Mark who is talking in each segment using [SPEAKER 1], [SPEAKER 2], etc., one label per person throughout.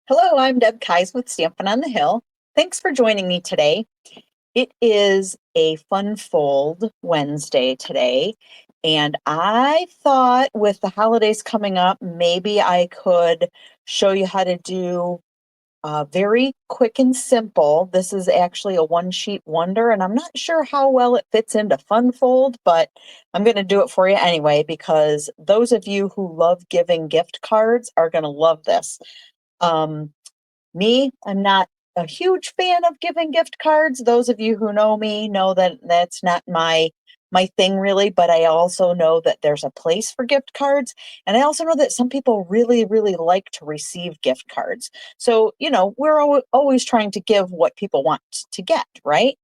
[SPEAKER 1] Hello, I'm Deb Kais with Stampin' on the Hill. Thanks for joining me today. It is a Fun Fold Wednesday today, and I thought with the holidays coming up, maybe I could show you how to do very quick and simple. This is actually a one-sheet wonder, and I'm not sure how well it fits into Fun Fold, but I'm going to do it for you anyway because those of you who love giving gift cards are going to love this. Um, I'm not a huge fan of giving gift cards. Those of you who know me know that that's not my thing really, but I also know that there's a place for gift cards, and I also know that some people really like to receive gift cards. So, we're always trying to give what people want to get, right?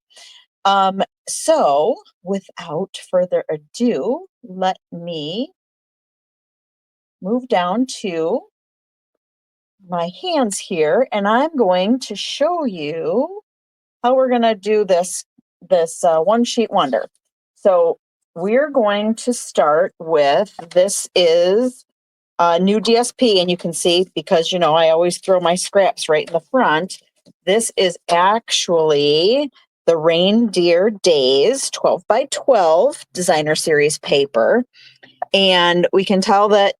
[SPEAKER 1] So without further ado, let me move down to my hands here, and I'm going to show you how we're going to do this one sheet wonder. So we're going to start with, this is a new DSP, and you can see, because I always throw my scraps right in the front. This is actually the Reindeer Days 12 by 12 designer series paper. And we can tell that,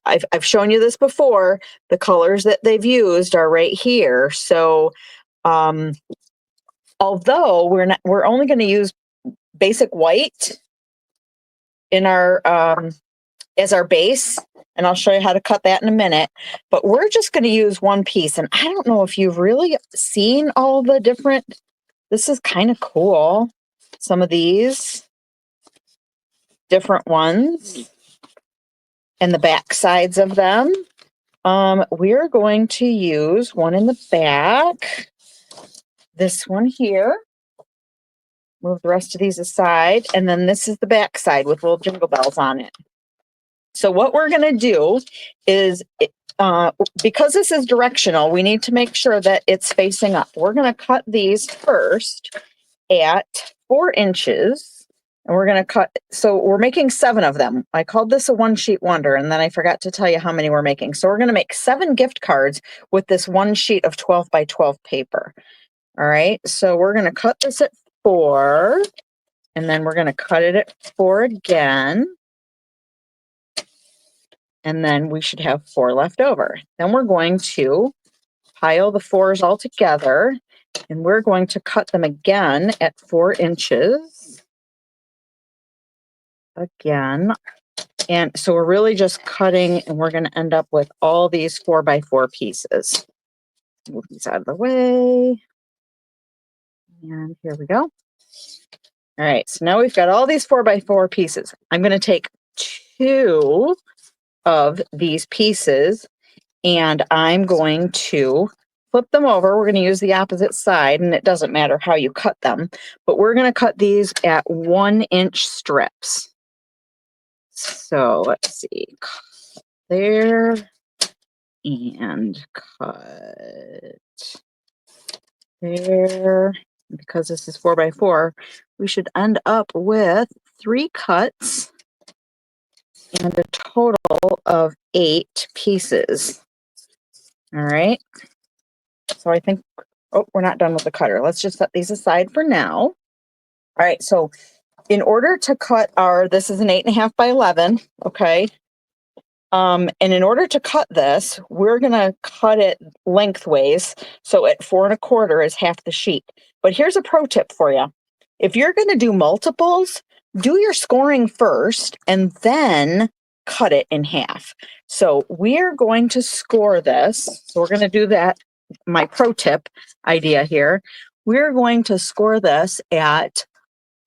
[SPEAKER 1] I've shown you this before. The colors that they've used are right here. So although we're only going to use basic white in our as our base, and I'll show you how to cut that in a minute, but we're just going to use one piece. And I don't know if you've really seen all the different, this is kind of cool, some of these different ones and the back sides of them. We're going to use one in the back, this one here. Move the rest of these aside, and then this is the back side with little jingle bells on it. So what we're going to do is, because this is directional, we need to make sure that it's facing up. We're going to cut these first at 4 inches. And we're going to cut, so we're making 7 of them. I called this a one sheet wonder, and then I forgot to tell you how many we're making. So we're going to make 7 gift cards with this one sheet of 12 by 12 paper. All right, so we're going to cut this at 4, and then we're going to cut it at 4 again. And then we should have 4 left over. Then we're going to pile the 4s all together, and we're going to cut them again at 4 inches. Again. And so we're really just cutting, and we're going to end up with all these 4 by 4 pieces. Move these out of the way. And here we go. All right, so now we've got all these 4 by 4 pieces. I'm going to take 2 of these pieces, and I'm going to flip them over. We're going to use the opposite side, and it doesn't matter how you cut them, but we're going to cut these at 1-inch strips. So let's see, cut there and cut there. Because this is 4 by 4, we should end up with 3 cuts and a total of 8 pieces. All right. So I think, oh, we're not done with the cutter. Let's just set these aside for now. All right. So in order to cut this is an 8.5 by 11. Okay. And in order to cut this, we're going to cut it lengthways. So at 4 1/4 is half the sheet. But here's a pro tip for you. If you're going to do multiples, do your scoring first and then cut it in half. So we're going to score this. So we're going to do that. My pro tip idea here. We're going to score this at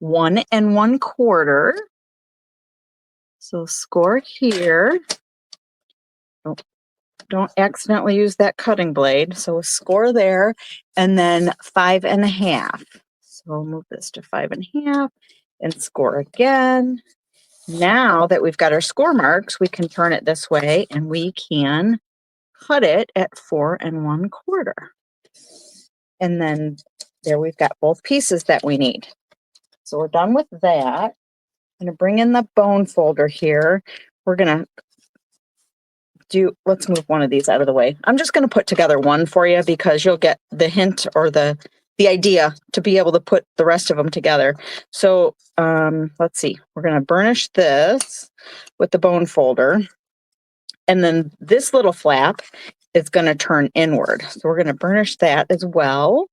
[SPEAKER 1] 1 1/4. So score here. Don't accidentally use that cutting blade. So score there, and then 5 1/2. So we'll move this to 5 1/2 and score again. Now that we've got our score marks, we can turn it this way and we can cut it at 4 1/4. And then there we've got both pieces that we need. So we're done with that. I'm going to bring in the bone folder here. We're going to let's move one of these out of the way. I'm just going to put together one for you because you'll get the hint or the idea to be able to put the rest of them together. So let's see, we're going to burnish this with the bone folder. And then this little flap is going to turn inward. So we're going to burnish that as well.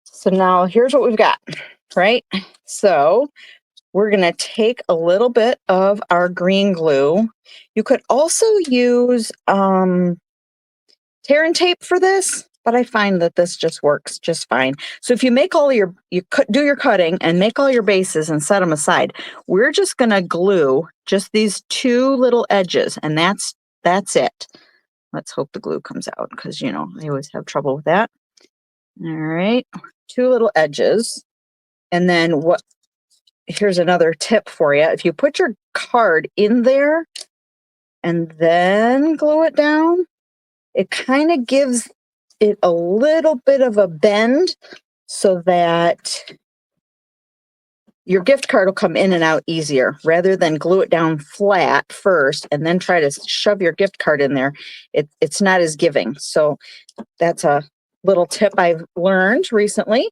[SPEAKER 1] So now here's what we've got, right? So we're going to take a little bit of our green glue. You could also use tear and tape for this, but I find that this just works just fine. So if you make all your, do your cutting and make all your bases and set them aside, we're just going to glue just these two little edges, and that's it. Let's hope the glue comes out because, you know, I always have trouble with that. All right, two little edges. And then here's another tip for you. If you put your card in there and then glue it down, it kind of gives it a little bit of a bend so that your gift card will come in and out easier rather than glue it down flat first and then try to shove your gift card in there. It's not as giving. So that's a little tip I've learned recently.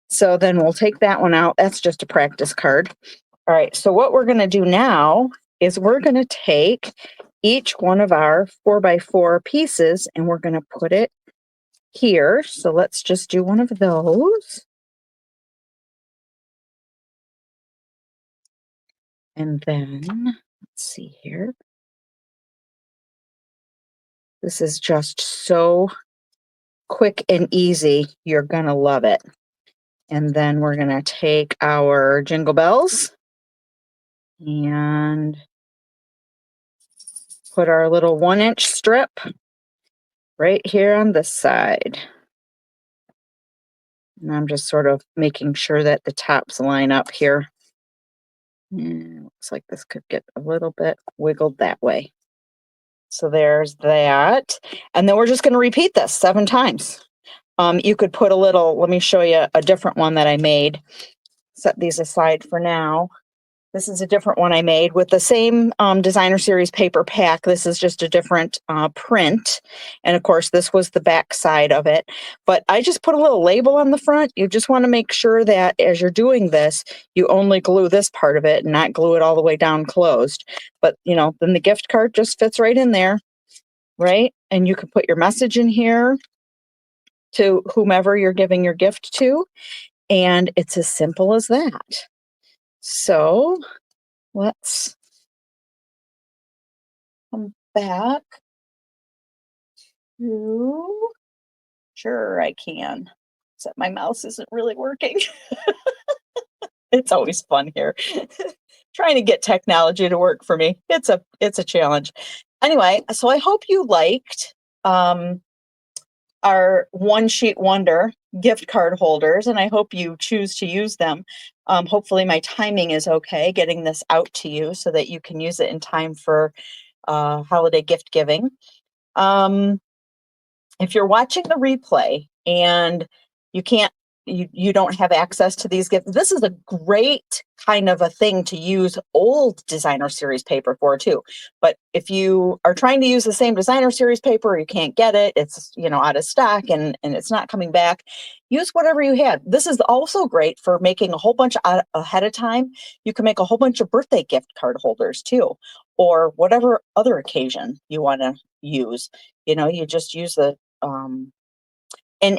[SPEAKER 1] So then we'll take that one out. That's just a practice card. All right, so what we're going to do now is we're going to take each one of our 4x4 pieces and we're going to put it here. So let's just do one of those. And then, let's see here. This is just so quick and easy. You're going to love it. And then we're going to take our jingle bells and put our little 1-inch strip right here on this side. And I'm just sort of making sure that the tops line up here. And looks like this could get a little bit wiggled that way. So there's that. And then we're just going to repeat this 7 times. You could put a little, let me show you a different one that I made. Set these aside for now. This is a different one I made with the same designer series paper pack. This is just a different print. And of course, this was the back side of it. But I just put a little label on the front. You just want to make sure that as you're doing this, you only glue this part of it and not glue it all the way down closed. But, you know, then the gift card just fits right in there, right? And you can put your message in here to whomever you're giving your gift to. And it's as simple as that. So let's come back to, sure I can, except my mouse isn't really working. It's always fun here. Trying to get technology to work for me. It's a challenge. Anyway, so I hope you liked our One Sheet Wonder gift card holders, and I hope you choose to use them. Hopefully my timing is okay getting this out to you so that you can use it in time for holiday gift giving. If you're watching the replay and you don't have access to these gifts, this is a great kind of a thing to use old designer series paper for too. But if you are trying to use the same designer series paper, you can't get it, it's, you know, out of stock and it's not coming back, use whatever you had. This is also great for making a whole bunch ahead of time. You can make a whole bunch of birthday gift card holders too, or whatever other occasion you want to use. You know, you just use the and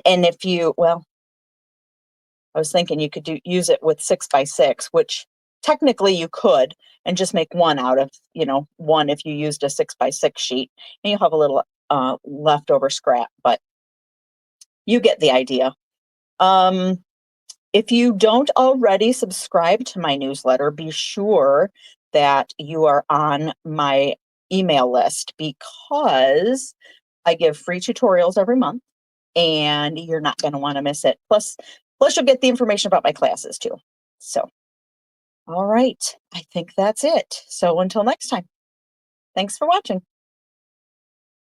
[SPEAKER 1] if you, well, I was thinking you could use it with 6x6, which technically you could, and just make one out of, you know, one if you used a 6x6 sheet, and you'll have a little leftover scrap, but you get the idea. If you don't already subscribe to my newsletter, be sure that you are on my email list because I give free tutorials every month and you're not going to want to miss it. Plus you'll get the information about my classes too. So, all right, I think that's it. So until next time, thanks for watching.